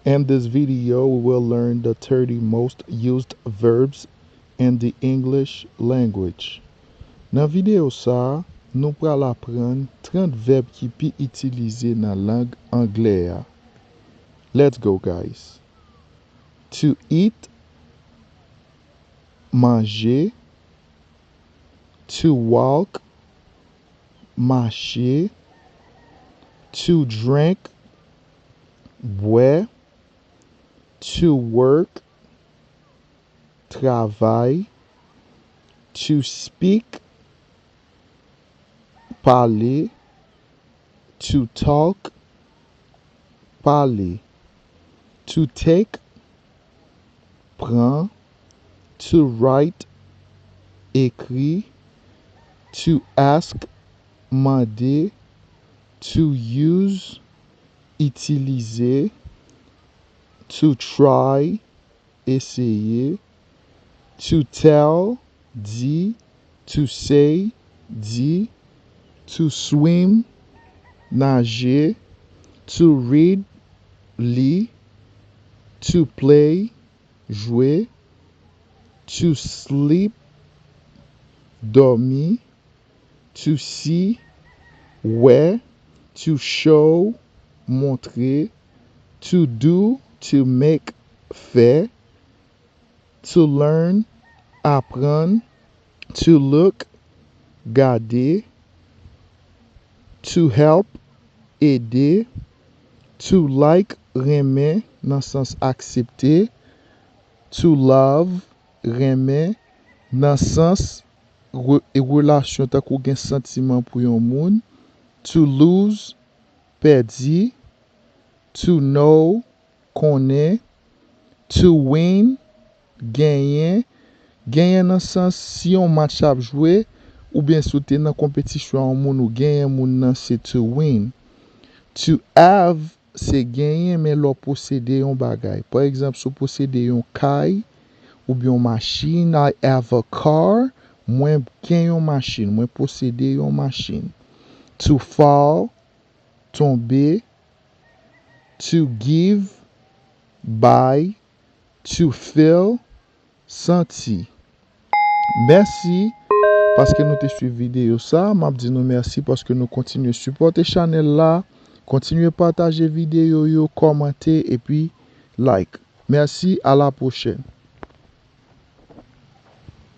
In this video, we will learn the 30 most used verbs in the English language. Dans vidéo ça, nous pral apprendre 30 verbes qui pi utilisé dans langue anglaise. Let's go, guys. To eat, manger. To walk, marcher. To drink, boire. To work, travail. To speak, parler. To talk, parler. To take, prend. To write, écrit. To ask, demander. To use, utiliser. To try, essayer. To tell, dire. To say, dire. To swim, nager. To read, lire. To play, jouer. To sleep, dormir. To see, voir. To show, montrer. To do, to make, faire. To learn, apprendre. To look, garder. To help, aider. To like, aimer, dans sens accepter. To love, aimer, dans sens relation ta kou gen sentiment pou yon moun. To lose, perdi. To know, connaît. To win, gagner. Gagner dans sens si yon match ap joué ou bien sou te nan compétition an moun ou gagner moun nan c'est to win. To have, c'est gagner mais l'on posséder yon bagay. Par exemple, sou posséder yon kay ou bien yon machine, I have a car, mwen gen yon machine, mwen posséder yon machine. To fall, tomber. To give, buy. To feel, senti. Merci parce que nous te suivi vidéo ça. M'a dit nous merci parce que nous continuons supporter channel là. Continuez partager vidéo yo, commenter et puis like. Merci, à la prochaine.